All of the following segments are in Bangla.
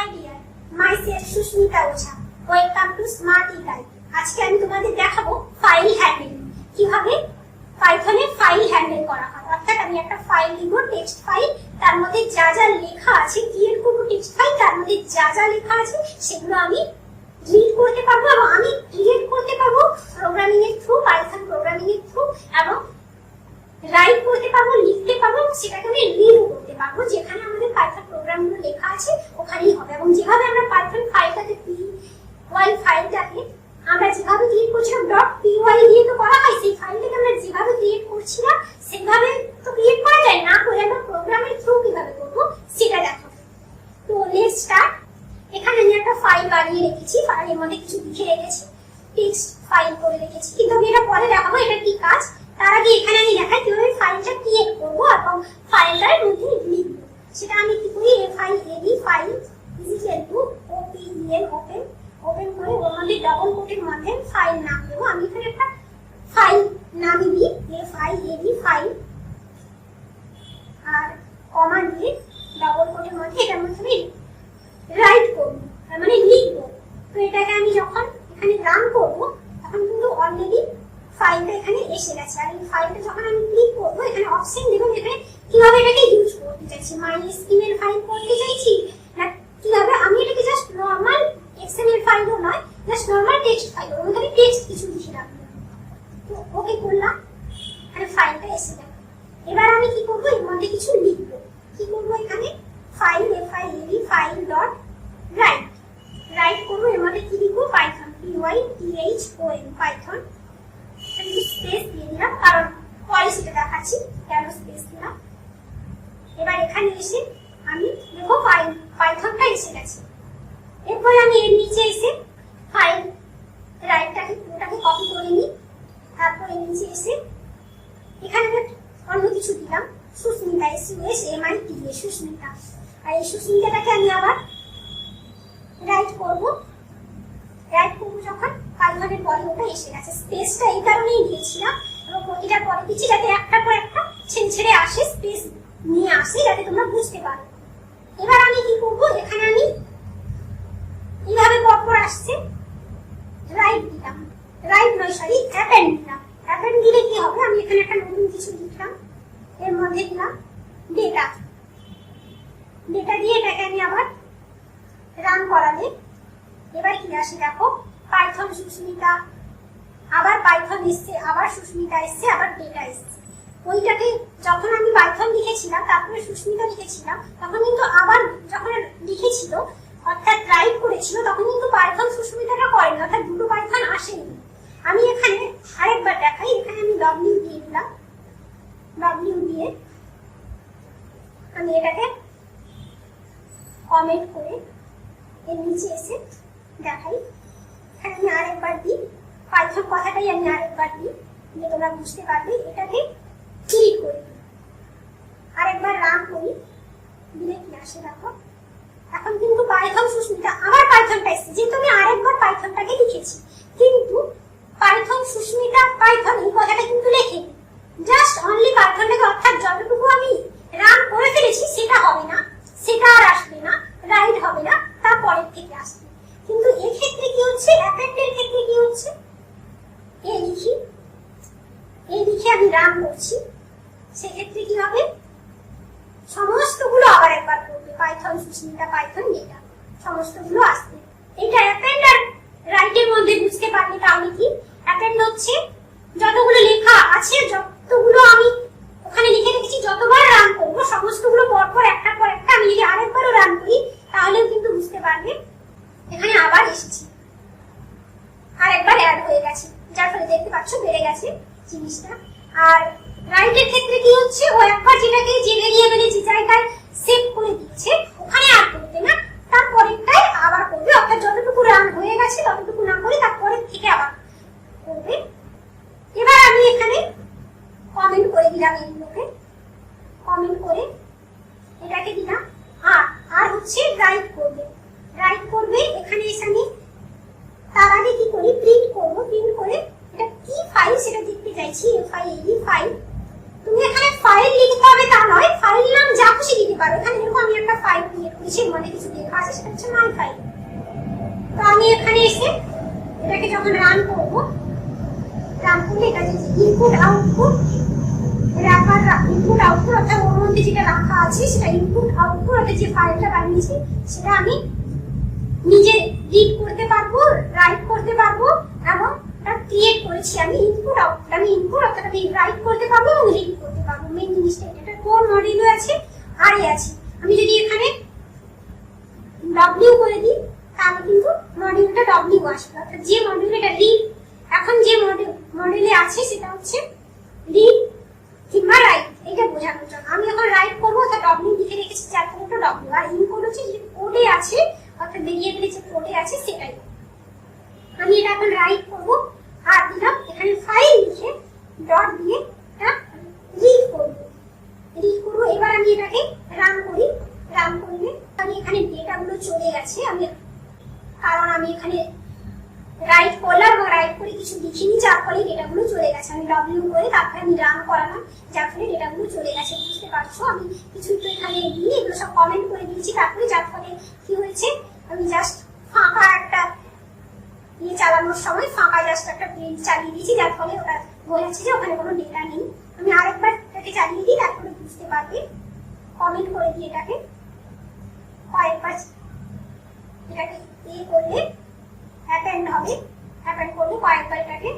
High dear, myself Susmita Ojha. Welcome to smart Ekai. আজকে আমি তোমাদের দেখাবো ফাইল হ্যান্ডেলিং, কিভাবে পাইথনে ফাইল হ্যান্ডেল করা হয়। অর্থাৎ আমি একটা ফাইল দিব, টেক্সট ফাইল, তার মধ্যে যা যা লেখা আছে, ক্রিয়েট করবো টেক্সট ফাইল, তার মধ্যে যা যা লেখা আছে সেগুলো আমি রিড করতে পারবো এবং আমি ক্রিয়েট করতে পারবো প্রোগ্রামিং এর থ্রু, পাইথন প্রোগ্রামিং এর থ্রু, এবং রাইট করতে পারবো, লিখতে পারবো, সেটাকে আমি রিড করতে পারবো। যেখানে আমাদের পাইথন প্রোগ্রামগুলো লেখা আছে ওখানেই হবে। এবং যেভাবে আমরা পাইথন ফাইলটাকে py ফাইলটাকে আমরা যেভাবে ক্রিয়েট করছিলাম .py দিয়ে তো করা হয়, সেই ফাইলটাকে আমরা যেভাবে ক্রিয়েট করছিলাম সেভাবে তো ক্রিয়েট করা যায় না, করে আমরা প্রোগ্রামের থ্রু কিভাবে করবো সেটা দেখো। তো লেটস স্টার্ট। এখানে আমি একটা ফাইল বানিয়ে রেখেছি, ফাইলের মধ্যে কিছু লিখে রেখেছি, টেক্সট ফাইল করে রেখেছি, কিন্তু আমি এটা পরে দেখাবো এটা কি কাজ। তার আগে এখানে আমি দেখাই কিভাবে ফাইলটা ক্রিয়েট করবো এবং ফাইলটার মধ্যে লিখবো। সেটা আমি কি করি, ফাইল এডি file equal to open open করে ওর মধ্যে ডবল কোটের মধ্যে ফাইল নাম দেবো। আমি এখানে একটা ফাইল নাম দিই এডি ফাইল, আর কমা দিয়ে ডবল কোটের মধ্যে এটার মধ্যে আমি রাইট করবো, মানে লিখবো। তো এটাকে আমি যখন এখানে রান করবো তখন কিন্তু অলরেডি ফাইলটা এখানে এসে গেছে। আর এই ফাইলটা যখন আমি ক্লিক করবো এখানে অপশন দেবো, এখানে কিভাবে এটাকে ইউজ করতে চাইছি, মাইএসকিউএল ফাইল করতে চাইছি না কিভাবে, আমি এটাকে জাস্ট নরমাল এক্সএমএল ফাইলও নয়, জাস্ট নরমাল টেক্সট ফাইল, ওর মধ্যে টেক্সট কিছু লিখে রাখবো। তো ওকে করলাম, আর ফাইলটা এসে গেল। এবার আমি কি করবো, এর মধ্যে কিছু লিখবো। কি করবো, এখানে file file file dot right right করবো। এর মধ্যে কি লিখবো, পাইথন python পাইথন, আমি স্পেস দিয়ে দিলাম কারণ পরে সেটা দেখাচ্ছি কেন স্পেস দিলাম। এবার এখানে এসে আমি দেখো পাইথনটা এসে গেছে। এরপর আমি এর নিচে এসে ফাইল রাইটটাকে পুরোটাকে কপি করে নিই। তারপর এর নিচে এসে এখানে অন্য কিছু দিলাম, সুস্মিতা SUSMITA সুস্মিতা। আর এই সুস্মিতাটাকে আমি আবার রাইট করবো যখন পাইথনের পরে ওটা এসে গেছে। স্পেসটা এই কারণেই দিয়েছিলাম এবং প্রতিটা পরে দিচ্ছি যাতে একটার পর একটা ছেড়ে আসে, স্পেস নিয়ে আসে, যাতে তোমরা বুঝতে পারো। এবার আমি কি করবো, এখানে আমি এইভাবে পরপর আসছে রাইট দিলাম, রাইট নয় সরি অ্যাপেন্ড দিলাম। অ্যাপেন্ড দিলে কি হবে, আমি এখানে একটা নতুন কিছু লিখলাম, এর মধ্যে দিলাম ডেটা দিয়ে এটাকে আমি আবার রান করালে এবার কি আসে দেখো, পাইথন সুস্মিতা, আবার পাইথন এসছে, আবার সুস্মিতা এসছে, আবার ডেটা এসছে। ওইটাকে যখন আমি পাইথন লিখেছিলাম তারপরে সুস্মিতা লিখেছিলাম, তখন কিন্তু আবার যখন লিখেছিল অর্থাৎ রাইট করেছিল তখন কিন্তু পাইথন সুস্মিতাটা করেনি, অর্থাৎ দুটো পাইথন আসেনি। আমি এখানে আরেকবার দেখাই, এখানে আমি ডব্লিউ দিয়ে দিলাম, ডব্লিউ দিয়ে আমি এটাকে কমেন্ট করে এর নিচে এসে দেখাই। এখানে আমি আরেকবার দিই, পাইথন কথাটাই আমি আরেকবার দিই, দিয়ে তোমরা বুঝতে পারবে। এটাকে ক্লিক করি, আরেকবার রান করি, দিলে কি আসে দেখো। এখন কিন্তু পাইথন সুস্মিতা আমার পাইথনটা এসেছে, যেহেতু আমি আরেকবার পাইথনটাকে লিখেছি, কিন্তু পাইথন সুস্মিতা পাইথন এই কথাটা কিন্তু লেখেনি, জাস্ট অনলি পাইথনটাকে, অর্থাৎ যতটুকু আমি রান করে ফেলেছি সেটা হবে না, সেটা আর আসবে না, রাইট হবে না, তার পরের থেকে আসবে। কিন্তু এক্ষেত্রে কি হচ্ছে, অ্যাপেন্ডের ক্ষেত্রে কি হচ্ছে, এই লিখে আমি রান করছি, সেক্ষেত্রে কি হবে, সমস্তগুলো আবার একবার করবে, পাইথন সুস্মিতা পাইথন ডেটা সমস্তগুলো আসবে। এটা অ্যাপেন্ড আর রাইটের মধ্যে বুঝতে পারবে। তাহলে কি অ্যাপেন্ড হচ্ছে যতগুলো লেখা আছে, যতগুলো আমি ওখানে লিখে রেখেছি, যতবার রান করবো সমস্তগুলো পরপর একটার পর একটা আমি যদি আরেকবারও রান করি তাহলেও কিন্তু বুঝতে পারবে এখানে আবার এসেছি, আরেকবার অ্যাড হয়ে গেছে, যার ফলে দেখতে পাচ্ছ বেড়ে গেছে জিনিসটা। আর রাইটের ক্ষেত্রে কি হচ্ছে, ও একবার যেটাকে যে ভেরিয়েবলে যে জায়গায় সেভ করে দিচ্ছে ওখানে আর করবে না, তারপরেরটাই আবার করবে, অর্থাৎ যতটুকু রান হয়ে গেছে ততটুকু না করে তারপরের থেকে আবার করবে। এবার আমি এখানে কমেন্ট করে দিলাম, এইগুলোকে কমেন্ট করে এটাকে দিলাম, আর হচ্ছে রাইট করবে এখানে এসে আমি তার আগে কি করি, প্রিন্ট করবো, প্রিন্ট করে এটা কি ফাইল সেটা দেখতে চাইছি, ফাইল তুমি এখানে ফাইল লিখতে হবে তা নয়, ফাইল নাম যা খুশি দিতে পারো। এখানে দেখো আমি একটা ফাইল ক্রিয়েট করেছি, এর মধ্যে কিছু লেখা আছে, সেটা হচ্ছে মাই ফাইল। তো আমি এখানে এসে এটাকে যখন রান করবো, রান করলে এটা যে input output wrapper, input output অর্থাৎ ওর মধ্যে যেটা রাখা আছে সেটা ইনপুট আউটপুট অর্থাৎ যে ফাইলটা বানিয়েছি সেটা আমি নিজে রিড করতে পারবো, রাইট করতে পারবো, এবং ক্রিয়েট করেছি আমি ইনপুট আউটপুট। আমি ইনপুট অর্থাৎ আমি রাইট করতে পারবো এবং রিড করতে পারবো। মেইন জিনিসটা এটা কোন মডিউলে আছে, আর আছে। আমি যদি এখানে ডব্লিউ করে দিই তাহলে কিন্তু মডিউলটা ডব্লিউ আসবে, অর্থাৎ যে মডিউলে এটা রিড, এখন যে মডিউলে আছে সেটা হচ্ছে রিড কিংবা রাইট, এটা বোঝানোর জন্য। আমি যখন রাইট করবো অর্থাৎ ডব্লিউ লিখে রেখেছি, যার ফলে একটা ডব্লিউ, আর ইনপুট হচ্ছে যে কোডে আছে অর্থাৎ ভেরিয়েবলে যে কোডে আছে সেটাই। আমি এটা এখন রাইট করবো আর দিলাম এখানে ফাইল লিখে ডট দিয়ে এটা রিড করবো, রিড করবো। এবার আমি এটাকে রান করি, রান করলে আমি এখানে ডেটাগুলো চলে গেছে, আমি কারণ আমি এখানে রাইট করলাম এবং রাইট করে কিছু লিখিনি, যার ফলে ডেটাগুলো চলে গেছে। আমি ডব্লিউ করে তারপরে আমি রান করালাম, যার ফলে ডেটাগুলো চলে গেছে। বুঝতে পারছো আমি কিছু তো এখানে দিয়ে এগুলো সব কমেন্ট করে দিয়েছি তারপরে, যার ফলে কি হয়েছে আমি জাস্ট ফাঁকা একটা ইয়ে চালানোর সময় ফাঁকা জাস্ট একটা প্রিন্ট চালিয়ে দিয়েছি, যার ফলে ওটা বোঝাচ্ছে যে ওখানে কোনো ডেটা নেই। আমি আরেকবার এটাকে চালিয়ে দিই, তারপরে বুঝতে পারবে। কমেন্ট করে দিই এটাকে কয়েকবার, এটাকে ইয়ে করলে অ্যাপেন্ড হবে, অ্যাপেন্ড করলে কয়েকবার এটাকে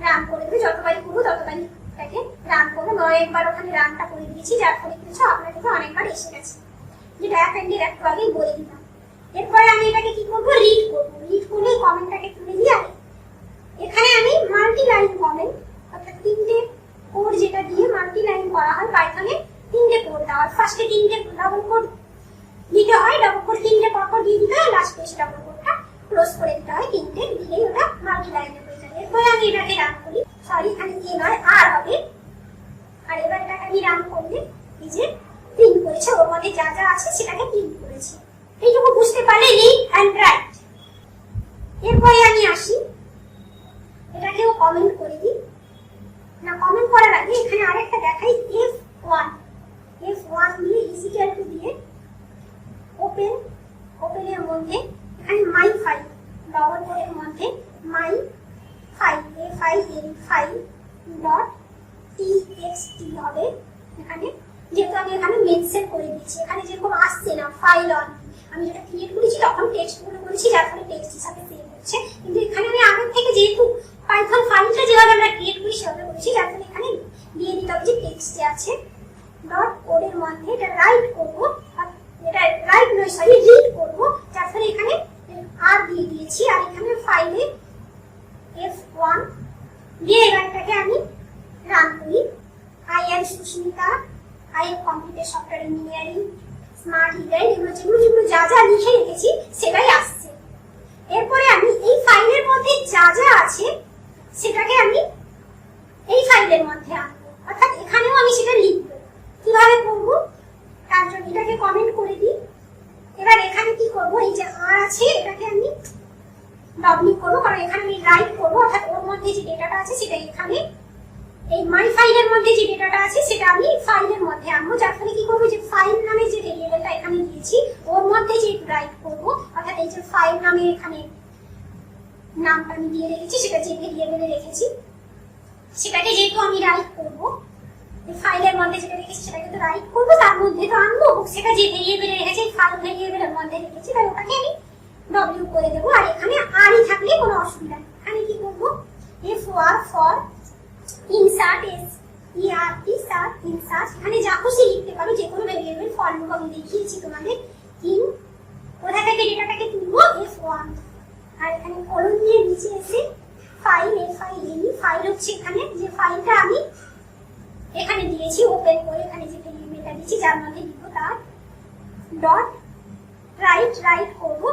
রান করে দেবে, যতবারই করবো ততবারই এটাকে রান করবে। একবার ওখানে রানটা করে দিয়েছি, যার ফলে কিছু আপনার থেকে অনেকবার এসে গেছে, যেটা অ্যাপেন্ডের একটু আগেই বলে দিলাম। এরপরে আমি এটাকে কি করবো, রিড করবো। রিড করলে কমেন্টটাকে তুলে দিয়ে এখানে আমি মাল্টি লাইন কমেন্ট অর্থাৎ তিনটে কোড যেটা দিয়ে মাল্টি লাইন করা হয় পাইথনে, তিনটে কোড দেওয়া হয়। ফার্স্টে তিনটে ডাবল কোড দিতে হয়, ডাবল কোড তিনটে পরপর দিয়ে দিতে হয়, লাস্টে এসে ডাবল কোডটা ক্লোজ করে দিতে হয়। তিনটে দিলেই ওটা মাল্টি লাইনে হয়ে যাবে। এরপরে আমি এটাকে রান করি, সরি এখানে এ নয় আর হবে। আর এবার এটাকে আমি রান করলে এই যে প্রিন্ট করেছে, ওর মধ্যে যা যা আছে সেটাকে প্রিন্ট করেছে। এইটুকু বুঝতে পারলে রিড অ্যান্ড রাইট। এরপরে আমি আসি এটাকেও কমেন্ট করে দিই, না কমেন্ট করার আগে এখানে আরেকটা দেখাই, F1 দিয়ে ইজিক্যাল টু দিয়ে ওপেন, ওপেনের মধ্যে এখানে মাই ফাইল, ডবল কোডের মধ্যে মাই ফাইল ফাইল ডট txt হবে। এখানে যেহেতু আমি এখানে মেনশন করে দিয়েছি, এখানে যেরকম আসছে না ফাইল অন, আমি যেটা ক্রিয়েট করেছি তখন টেক্সট গুলো করেছি, যার ফলে টেক্সট হিসাবে সেভ হচ্ছে। কিন্তু এখানে আমি আগে থেকে যেহেতু পাইথন ফাইলটা যেভাবে আমরা ক্রিয়েট করি সেভাবে করেছি, যার ফলে এখানে দিয়ে দিতে হবে যে টেক্সটে আছে ডট কোডের মধ্যে এটা রাইট করবো, এটা রাইট নয় সরি রিড করবো, যার ফলে এখানে আর দিয়ে দিয়েছি। আর এখানে ফাইলে F1 দিয়ে এবারটাকে আমি রান করি। I am Susmita, I have completed software engineering, smart heater, এগুলো যেগুলো যা যা লিখে রেখেছি সেটাই আসছে। এরপরে আমি এই ফাইলের মধ্যে যা যা আছে সেটাকে আমি এই ফাইলের মধ্যে আনবো, অর্থাৎ এখানেও আমি সেটা লিখবো। কিভাবে করবো তার জন্য এটাকে কমেন্ট করে দিই। এবার এখানে কি করবো, এই যে আর আছে এটাকে আমি ডব্লিউ করবো, কারণ এখানে আমি রাইট করবো, অর্থাৎ ওর মধ্যে যে ডেটাটা আছে সেটা এখানে এই মাই ফাইলের মধ্যে যে ডেটাটা আছে সেটা আমি ফাইলের মধ্যে আনবো, যার ফলে কি করবো যে ফাইল নামে যে ভেরিয়েবলটা এখানে দিয়েছি ওর মধ্যে যে রাইট করবো, অর্থাৎ এই যে ফাইল নামে এখানে নামটা আমি দিয়ে রেখেছি, সেটা যে ভেরিয়েবলে রেখেছি সেটাকে যেহেতু আমি রাইট করবো, ফাইলের মধ্যে যেটা রেখেছি সেটাকে তো রাইট করবো, তার মধ্যে তো আনবো, সেটা যে ভেরিয়েবলে রেখেছি ফাইল ভেরিয়েবলের মধ্যে রেখেছি, তাই ওটাকে আমি ডব্লিউ করে দেবো। আর এখানে আরই থাকলে কোনো অসুবিধা নেই। এখানে কি করবো, F1 for insert shirt insert, এখানে যা খুশি লিখতে পারো, যে কোনো ভেরিয়েবল ফর লুপ আমি দেখিয়েছি তোমাদের। ইন কোথা থেকে ডেটাটাকে তুলবো, F1, আর এখানে কলম দিয়ে নিচে এসে ফাইল ফাইল হচ্ছে এখানে যে ফাইলটা আমি এখানে দিয়েছি ওপেন করে, এখানে যে ভেরিয়েবলটা দিয়েছি যার মধ্যে লিখবো তার ডট রাইট করবো,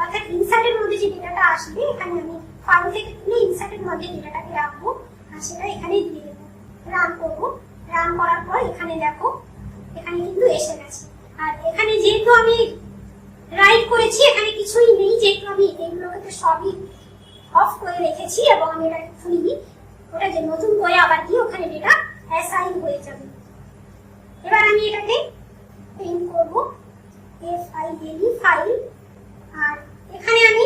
অর্থাৎ ইনসার্টের মধ্যে যে ডেটাটা আসবে এখানে আমি ফাইল থেকে তুলে ইনসার্টের মধ্যে ডেটাটাকে রাখবো আর সেটা এখানে দিয়ে দেবো। রান করবো, রান করার পর এখানে দেখো এখানে কিন্তু এসে গেছে। আর এখানে যেহেতু আমি রাইট করেছি এখানে কিছুই নেই, যেহেতু আমি এগুলোকে সবই অফ করে রেখেছি এবং আমি এটাকে খুলিনি, ওটা যে নতুন করে আবার গিয়ে ওখানে ডেটা অ্যাসাইন হয়ে যাবে। এবার আমি এটাকে প্রিন্ট করব, FILE ফাইল, আর এখানে আমি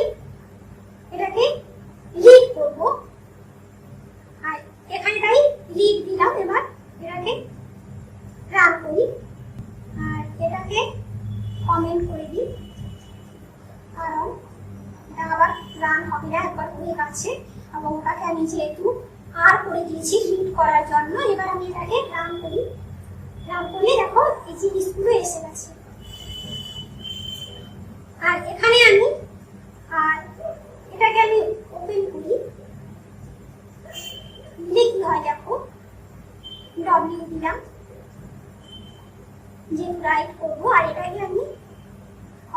এটাকে লিড করব, আর এখানে তাই লিড দিলাম। এবার এটাকে রান করি আর এটাকে কমেন্ট করে দিই, কারণ এটা আবার রান হবে না, একবার হয়ে গেছে এবং ওটাকে আমি যেহেতু আর করে দিয়েছি লিড করার জন্য। এবার আমি এটাকে রান করি, রান করলে দেখো এই জিনিসগুলো এসে গেছে। আর এখানে আমি আর এটাকে আমি ওপেন করি, দিলে কি হয় দেখো, W দিলাম যেহেতু রাইট করবো, আর এটাকে আমি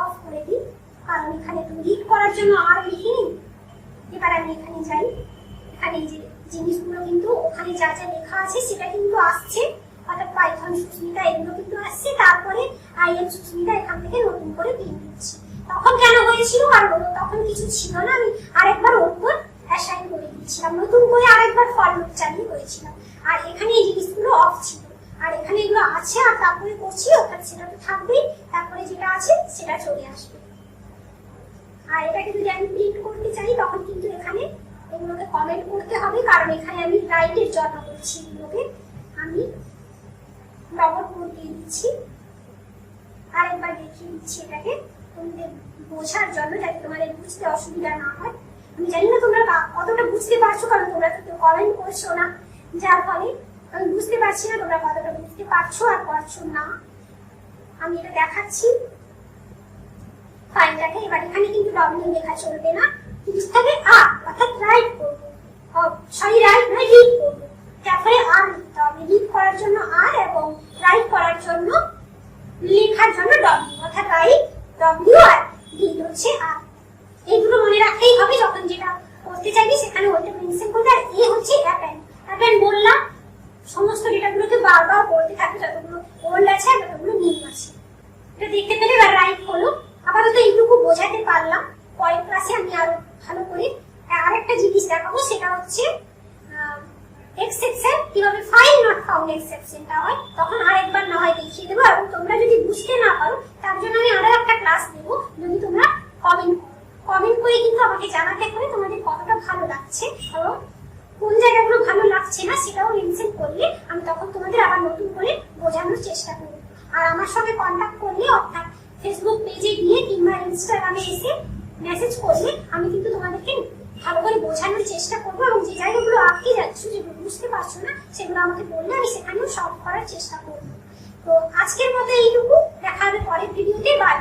অফ করে দিই, কারণ এখানে তো রিড করার জন্য আর লিখিনি। এবার আমি এখানে যাই, এখানে যে জিনিসগুলো কিন্তু ওখানে যা যা লেখা আছে সেটা কিন্তু আসছে, অর্থাৎ পাইথন সুস্মিতা এগুলো কিন্তু আসছে, তারপরে IM সুস্মিতা এখান থেকে নতুন করে প্রিন্ট হচ্ছে। তখন কেন হয়েছিল, কারণ তখন কিছু ছিল না, আমি আরেকবার ওর উপর অ্যাসাইন করে দিয়েছিলাম, নতুন করে আরেকবার ফর লুপ চালিয়ে করেছিলাম। আর এখানে এই জিনিসগুলো অফ ছিল, আর এখানে এগুলো আছে, আর তারপরে করছি, অর্থাৎ সেটা তো থাকবেই, তারপরে যেটা আছে সেটা চলে আসবে। আর এটাকে যদি আমি প্রিন্ট করতে চাই তখন কিন্তু এখানে এগুলোকে কমেন্ট করতে হবে, কারণ এখানে আমি রাইটের জন্য করছি। এগুলোকে আমি ডবল কোট দিয়ে দিচ্ছি, আরেকবার দেখিয়ে দিচ্ছি এটাকে তোমাদের বোঝার জন্য, যাতে তোমাদের বুঝতে অসুবিধা না হয়। আমি জানি না তোমরা কতটা বুঝতে পারছো, কারণ তোমরা তো কেউ কমেন্ট করছো না, যার ফলে আমি বুঝতে পারছি না তোমরা কতটা বুঝতে পারছো আর পারছো না। আমি এটা দেখাচ্ছি ফাইলটাকে। এবার এখানে কিন্তু W লেখা চলবে না, লিখতে আর, অর্থাৎ রাইট করবো, সরি রাইট নয় রিড করবো, তারপরে আর লিখতে হবে, রিড করার জন্য আর এবং রাইট করার জন্য লেখার জন্য W, অর্থাৎ রাইট W আর রিড হচ্ছে আর। এইগুলো মনে রাখতেই হবে, যখন যেটা করতে চাইবি সেখানে ওইটা মেনশন করতে। আর এ হচ্ছে অ্যাপেন্ড, অ্যাপেন্ড বললাম সমস্ত ডেটাগুলোকে বারবার পড়তে থাকবে, যতগুলো ওল্ড আছে আর যতগুলো নিউ আছে। এটা দেখতে পেলে এবার রাইট হলো। আপাতত এইটুকু বোঝাতে পারলাম, পরের ক্লাসে আমি আরো ভালো করে আরেকটা জিনিস দেখাবো, সেটা হচ্ছে এক্সেপশন, কিভাবে ফাইল নট ফাউন্ড এক্সেপশনটা হয়, তখন আরেকবার না হয় দেখিয়ে দেবো। এবং তোমরা যদি বুঝতে না পারো তার জন্য আমি আরো একটা ক্লাস দেবো, যদি তোমরা কমেন্ট করো। কমেন্ট করে কিন্তু আমাকে জানাতে হবে তোমাদের কতটা ভালো লাগছে এবং কোন জায়গাগুলো ভালো লাগছে না সেটাও মেনশন করলে আমি তখন তোমাদের আবার নতুন করে বোঝানোর চেষ্টা করব। আর আমার সঙ্গে কন্ট্যাক্ট করলে, অর্থাৎ ফেসবুক পেজে গিয়ে কিংবা ইনস্টাগ্রামে এসে মেসেজ করলে আমি কিন্তু তোমাদেরকে ভালো করে বোঝানোর চেষ্টা করবো, এবং যে জায়গাগুলো আটকে যাচ্ছ, যেগুলো বুঝতে পারছো না, সেগুলো আমাকে বললে আমি সেখানেও সলভ করার চেষ্টা করবো। তো আজকের মতো এইটুকু, দেখা হবে পরের ভিডিওতে। বাই।